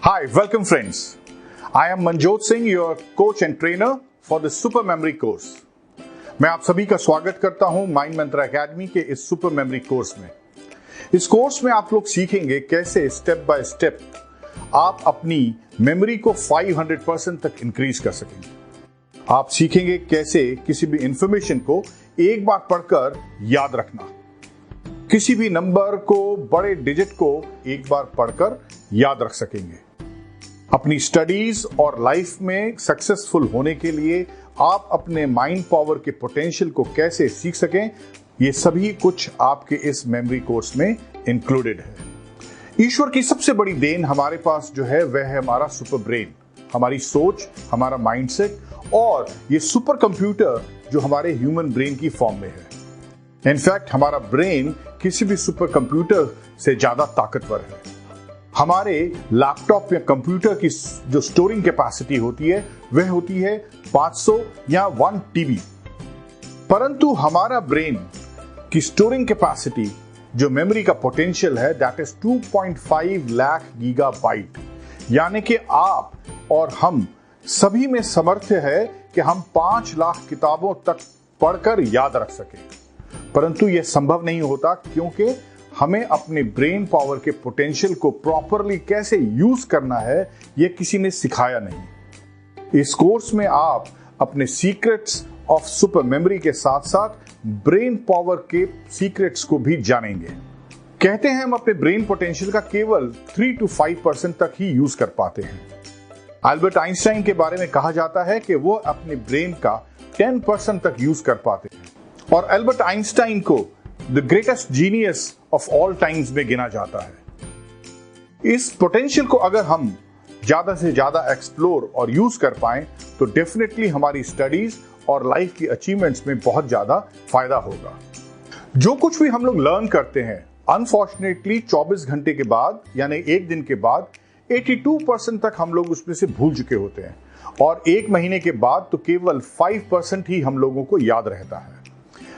Hi, welcome friends. I am Manjot Singh, your coach and trainer for the Super Memory course. मैं आप सभी का स्वागत करता हूं माइंड मंत्र एकेडमी के इस सुपर मेमोरी कोर्स में। इस कोर्स में आप लोग सीखेंगे कैसे स्टेप बाय स्टेप आप अपनी मेमोरी को 500% तक इंक्रीज कर सकेंगे। आप सीखेंगे कैसे किसी भी इंफॉर्मेशन को एक बार पढ़कर याद रखना, किसी भी नंबर को, बड़े डिजिट को एक बार पढ़कर याद रख सकेंगे। अपनी स्टडीज और लाइफ में सक्सेसफुल होने के लिए आप अपने माइंड पावर के पोटेंशियल को कैसे सीख सकें, ये सभी कुछ आपके इस मेमोरी कोर्स में इंक्लूडेड है। ईश्वर की सबसे बड़ी देन हमारे पास जो है वह है हमारा सुपर ब्रेन, हमारी सोच, हमारा माइंडसेट और ये सुपर कंप्यूटर जो हमारे ह्यूमन ब्रेन की फॉर्म में है। इनफैक्ट हमारा ब्रेन किसी भी सुपर कंप्यूटर से ज्यादा ताकतवर है। हमारे लैपटॉप या कंप्यूटर की जो स्टोरिंग कैपेसिटी होती है वह होती है 500 या 1 टीबी, परंतु हमारा ब्रेन की स्टोरिंग कैपेसिटी जो मेमोरी का पोटेंशियल है दैट इज 2.5 लाख गीगाबाइट। यानी कि आप और हम सभी में सामर्थ्य है कि हम 5 लाख किताबों तक पढ़कर याद रख सकें, परंतु यह संभव नहीं होता क्योंकि हमें अपने ब्रेन पावर के पोटेंशियल को प्रॉपरली कैसे यूज करना है यह किसी ने सिखाया नहीं। इस कोर्स में आप अपने सीक्रेट्स ऑफ सुपर मेमोरी के साथ साथ ब्रेन पावर के सीक्रेट्स को भी जानेंगे। कहते हैं हम अपने ब्रेन पोटेंशियल का केवल 3 to 5% तक ही यूज कर पाते हैं। अल्बर्ट आइंस्टाइन के बारे में कहा जाता है कि वो अपने ब्रेन का 10% तक यूज कर पाते हैं और अल्बर्ट आइंस्टाइन को the greatest genius of all times में गिना जाता है। इस पोटेंशियल को अगर हम ज्यादा से ज्यादा एक्सप्लोर और यूज कर पाएं तो डेफिनेटली हमारी स्टडीज और लाइफ की अचीवमेंट्स में बहुत ज्यादा फायदा होगा। जो कुछ भी हम लोग लर्न करते हैं अनफॉर्चुनेटली 24 घंटे के बाद यानी एक दिन के बाद 82% तक हम लोग उसमें से भूल चुके होते हैं और एक महीने के बाद तो केवल 5% ही हम लोगों को याद रहता है।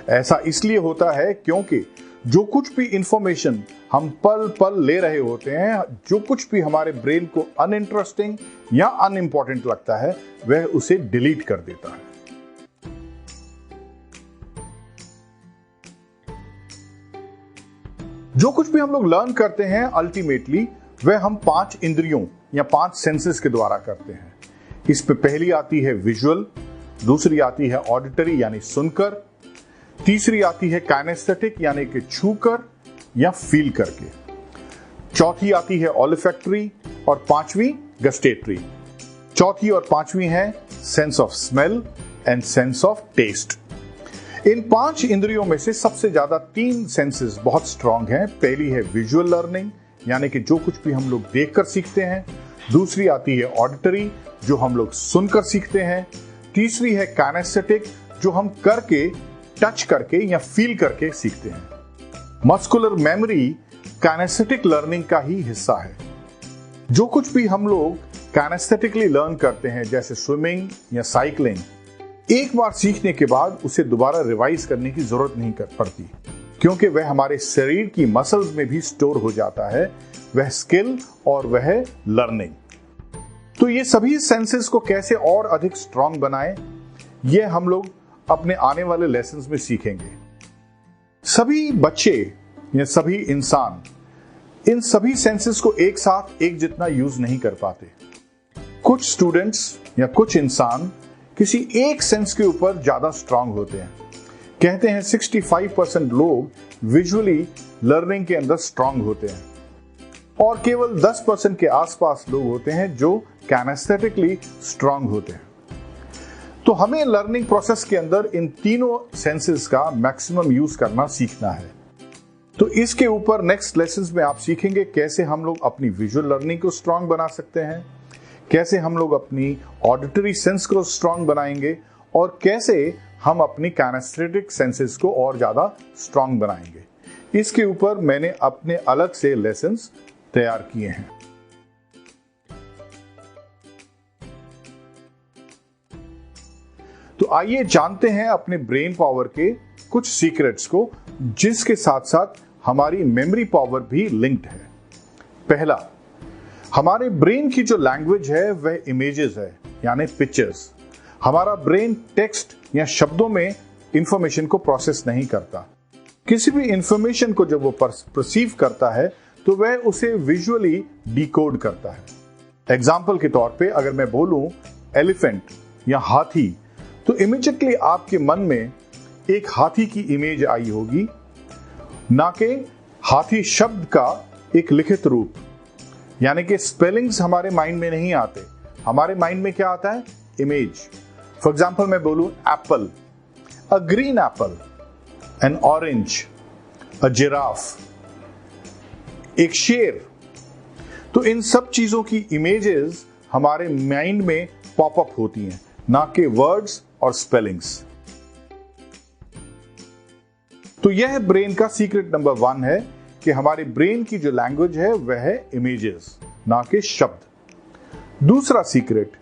ऐसा इसलिए होता है क्योंकि जो कुछ भी इंफॉर्मेशन हम पल पल ले रहे होते हैं, जो कुछ भी हमारे ब्रेन को अनइंटरेस्टिंग या अनइंपॉर्टेंट लगता है वह उसे डिलीट कर देता है। जो कुछ भी हम लोग लर्न करते हैं अल्टीमेटली वह हम 5 इंद्रियों या 5 सेंसेस के द्वारा करते हैं। इस पे पहली आती है विजुअल, दूसरी आती है ऑडिटरी यानी सुनकर, तीसरी आती है काइनेस्थेटिक यानी कि छूकर या फील करके, चौथी आती है ओलिफैक्टरी और पांचवी गस्टेटरी। चौथी और पांचवी है sense of smell and sense of taste. इन 5 इंद्रियों में से सबसे ज्यादा 3 सेंसेस बहुत स्ट्रांग हैं। पहली है विजुअल लर्निंग यानी कि जो कुछ भी हम लोग देखकर सीखते हैं, दूसरी आती है ऑडिटरी जो हम लोग सुनकर सीखते हैं, तीसरी है काइनेस्थेटिक जो हम करके, टच करके या फील करके सीखते हैं। मस्कुलर मेमोरी काइनेस्थेटिक लर्निंग का ही हिस्सा है। जो कुछ भी हम लोग काइनेस्थेटिकली लर्न करते हैं जैसे स्विमिंग या साइकिलिंग, एक बार सीखने के बाद उसे दोबारा रिवाइज करने की जरूरत नहीं पड़ती क्योंकि वह हमारे शरीर की मसल्स में भी स्टोर हो जाता है, वह स्किल और वह लर्निंग। तो ये सभी सेंसेस को कैसे और अधिक स्ट्रांग बनाएं, यह हम लोग अपने आने वाले लेसन्स में सीखेंगे। सभी बच्चे या सभी इंसान इन सभी सेंसेस को एक साथ एक जितना यूज नहीं कर पाते। कुछ स्टूडेंट्स या कुछ इंसान किसी एक सेंस के ऊपर ज्यादा स्ट्रांग होते हैं। कहते हैं 65% लोग विजुअली लर्निंग के अंदर स्ट्रांग होते हैं और केवल 10% के आसपास लोग होते हैं जो काइनेस्थेटिकली स्ट्रांग होते हैं। तो हमें लर्निंग प्रोसेस के अंदर इन तीनों सेंसेस का मैक्सिमम यूज करना सीखना है। तो इसके ऊपर नेक्स्ट लेसन्स में आप सीखेंगे कैसे हम लोग अपनी विजुअल लर्निंग को स्ट्रांग बना सकते हैं, कैसे हम लोग अपनी ऑडिटरी सेंस को स्ट्रांग बनाएंगे और कैसे हम अपनी काइनेस्थेटिक सेंसेस को और ज्यादा स्ट्रांग बनाएंगे। इसके ऊपर मैंने अपने अलग से लेसन्स तैयार किए हैं। तो आइए जानते हैं अपने ब्रेन पावर के कुछ सीक्रेट्स को जिसके साथ साथ हमारी मेमोरी पावर भी लिंक्ड है। पहला, हमारे ब्रेन की जो लैंग्वेज है वह इमेजेस है, यानी पिक्चर्स। हमारा ब्रेन टेक्स्ट या शब्दों में इंफॉर्मेशन को प्रोसेस नहीं करता। किसी भी इंफॉर्मेशन को जब वो परसीव करता है तो वह उसे विजुअली डिकोड करता है। एग्जाम्पल के तौर पे अगर मैं बोलूं एलिफेंट या हाथी, तो इमीडिएटली आपके मन में एक हाथी की इमेज आई होगी, ना कि हाथी शब्द का एक लिखित रूप। यानी कि स्पेलिंग्स हमारे माइंड में नहीं आते, हमारे माइंड में क्या आता है? इमेज। फॉर एग्जाम्पल मैं बोलूं एप्पल, अ ग्रीन एप्पल, एन ऑरेंज, अ जिराफ, एक शेर। तो इन सब चीजों की इमेजेस हमारे माइंड में पॉपअप होती हैं, ना कि वर्ड्स और स्पेलिंग्स। तो यह ब्रेन का सीक्रेट नंबर 1 है कि हमारे ब्रेन की जो लैंग्वेज है वह है इमेजेस, ना कि शब्द। दूसरा सीक्रेट,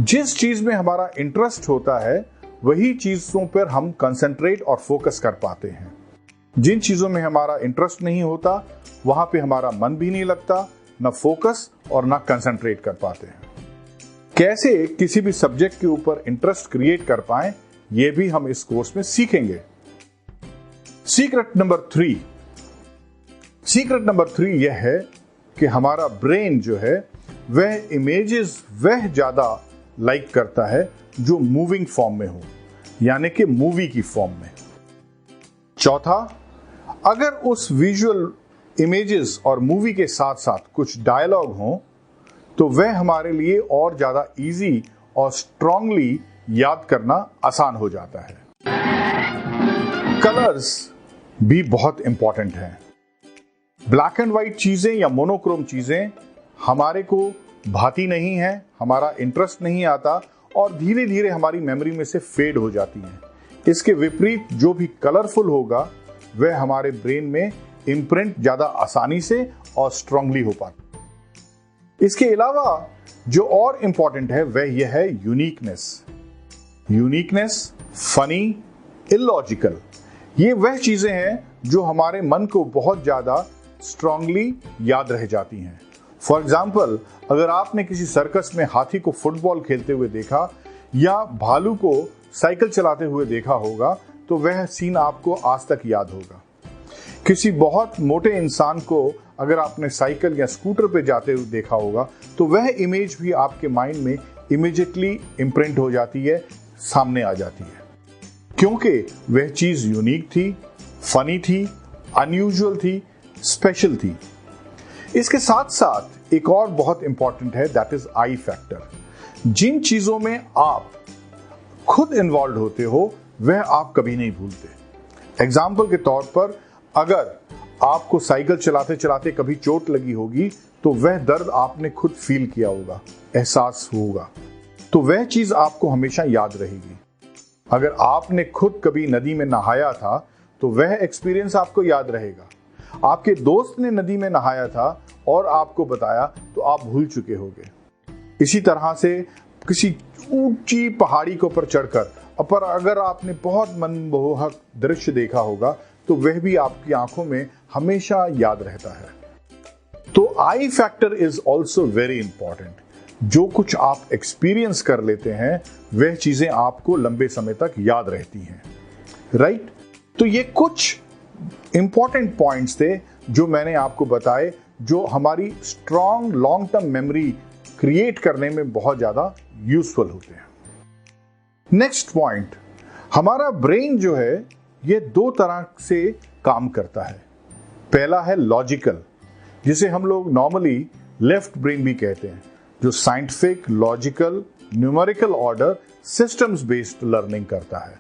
जिस चीज में हमारा इंटरेस्ट होता है वही चीजों पर हम कंसंट्रेट और फोकस कर पाते हैं। जिन चीजों में हमारा इंटरेस्ट नहीं होता वहां पे हमारा मन भी नहीं लगता, ना फोकस और ना कंसंट्रेट कर पाते हैं। कैसे किसी भी सब्जेक्ट के ऊपर इंटरेस्ट क्रिएट कर पाएं, यह भी हम इस कोर्स में सीखेंगे। सीक्रेट नंबर 3 यह है कि हमारा ब्रेन जो है वह इमेजेस वह ज्यादा लाइक करता है जो मूविंग फॉर्म में हो, यानी कि मूवी की फॉर्म में। चौथा, अगर उस विजुअल इमेजेस और मूवी के साथ साथ कुछ डायलॉग हो तो वह हमारे लिए और ज्यादा इजी और स्ट्रांगली याद करना आसान हो जाता है। कलर्स भी बहुत इंपॉर्टेंट हैं। ब्लैक एंड व्हाइट चीजें या मोनोक्रोम चीजें हमारे को भाती नहीं है, हमारा इंटरेस्ट नहीं आता और धीरे धीरे हमारी मेमोरी में से फेड हो जाती हैं। इसके विपरीत जो भी कलरफुल होगा वह हमारे ब्रेन में इम्प्रिंट ज्यादा आसानी से और स्ट्रांगली हो पाता। इसके अलावा जो और इंपॉर्टेंट है वह यह है यूनिकनेस, फनी, इलॉजिकल। ये वह चीजें हैं जो हमारे मन को बहुत ज्यादा स्ट्रांगली याद रह जाती हैं। फॉर एग्जाम्पल, अगर आपने किसी सर्कस में हाथी को फुटबॉल खेलते हुए देखा या भालू को साइकिल चलाते हुए देखा होगा तो वह सीन आपको आज तक याद होगा। किसी बहुत मोटे इंसान को अगर आपने साइकिल या स्कूटर पे जाते हुए देखा होगा तो वह इमेज भी आपके माइंड में इमीडिएटली इम्प्रिंट हो जाती है, सामने आ जाती है, क्योंकि वह चीज यूनिक थी, फनी थी, अनयूजुअल थी, स्पेशल थी। इसके साथ साथ एक और बहुत इंपॉर्टेंट है, दैट इज आई फैक्टर। जिन चीजों में आप खुद इन्वॉल्व होते हो वह आप कभी नहीं भूलते। एग्जाम्पल के तौर पर, अगर आपको साइकिल चलाते चलाते कभी चोट लगी होगी तो वह दर्द आपने खुद फील किया होगा, एहसास होगा, तो वह चीज आपको हमेशा याद रहेगी। अगर आपने खुद कभी नदी में नहाया था तो वह एक्सपीरियंस आपको याद रहेगा। आपके दोस्त ने नदी में नहाया था और आपको बताया तो आप भूल चुके होंगे। इसी तरह से किसी ऊंची पहाड़ी के ऊपर चढ़कर पर अगर आपने बहुत मनमोहक दृश्य देखा होगा तो वह भी आपकी आंखों में हमेशा याद रहता है। तो आई factor is also very important. जो कुछ आप एक्सपीरियंस कर लेते हैं वह चीजें आपको लंबे समय तक याद रहती हैं, राइट? तो ये कुछ इंपॉर्टेंट पॉइंट्स थे जो मैंने आपको बताए, जो हमारी strong long term memory create करने में बहुत ज्यादा यूजफुल होते हैं। नेक्स्ट पॉइंट, हमारा ब्रेन जो है ये 2 तरह से काम करता है। पहला है लॉजिकल, जिसे हम लोग नॉर्मली लेफ्ट ब्रेन भी कहते हैं, जो scientific, logical, numerical order, systems based learning करता है।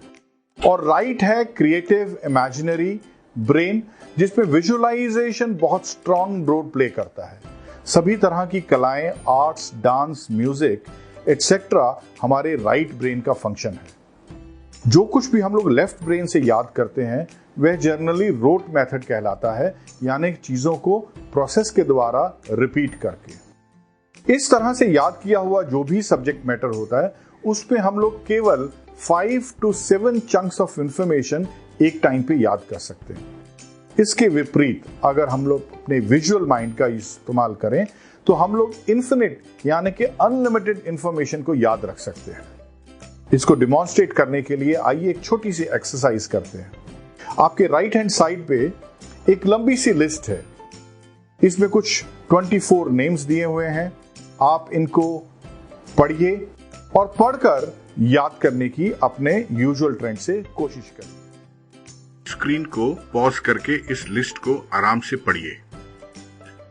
और राइट है क्रिएटिव, इमेजिनरी ब्रेन, जिसमें विजुअलाइजेशन बहुत स्ट्रॉन्ग रोल प्ले करता है। सभी तरह की कलाएं, आर्ट्स, डांस, म्यूजिक एटसेट्रा हमारे राइट ब्रेन का फंक्शन है। जो कुछ भी हम लोग लेफ्ट ब्रेन से याद करते हैं वह जनरली रोट मेथड कहलाता है, यानी चीजों को प्रोसेस के द्वारा रिपीट करके। इस तरह से याद किया हुआ जो भी सब्जेक्ट मैटर होता है उस पे हम लोग केवल 5 to 7 चंक्स ऑफ इंफॉर्मेशन एक टाइम पे याद कर सकते हैं। इसके विपरीत अगर हम लोग अपने विजुअल माइंड का इस्तेमाल करें तो हम लोग इन्फिनिट यानी कि अनलिमिटेड इंफॉर्मेशन को याद रख सकते हैं। इसको डिमॉन्स्ट्रेट करने के लिए आइए एक छोटी सी एक्सरसाइज करते हैं। आपके राइट हैंड साइड पे एक लंबी सी लिस्ट है। इसमें कुछ 24 नेम्स दिए हुए हैं। आप इनको पढ़िए और पढ़कर याद करने की अपने यूजुअल ट्रेंड से कोशिश करें। स्क्रीन को पॉज करके इस लिस्ट को आराम से पढ़िए।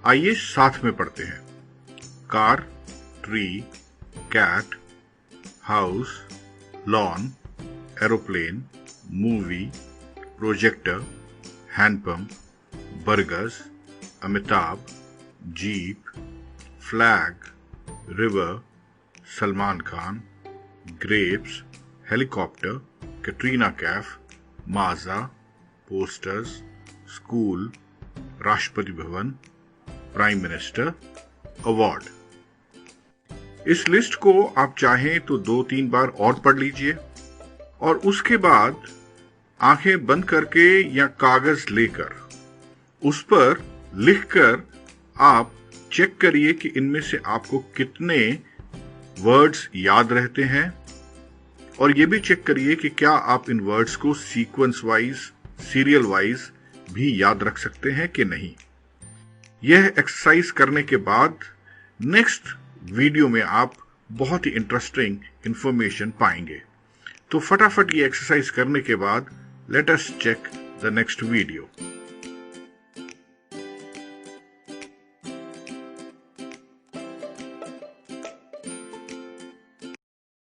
आइए साथ में पढ़ते हैं। Car, tree, cat, house, lawn, aeroplane, movie, projector, handpump, burgers, Amitabh, jeep, flag, river, Salman Khan, grapes, helicopter, Katrina Kaif, Maaza, posters, school, Rashtrapati Bhavan, prime minister, award. इस लिस्ट को आप चाहें तो 2-3 बार और पढ़ लीजिए और उसके बाद आंखें बंद करके या कागज लेकर उस पर लिखकर आप चेक करिए कि इनमें से आपको कितने वर्ड्स याद रहते हैं और ये भी चेक करिए कि क्या आप इन वर्ड्स को सीक्वेंस वाइज, सीरियल वाइज भी याद रख सकते हैं कि नहीं। यह एक्सरसाइज करने के बाद नेक्स्ट वीडियो में आप बहुत ही इंटरेस्टिंग इंफॉर्मेशन पाएंगे। तो फटाफट ये एक्सरसाइज करने के बाद let us check the next video.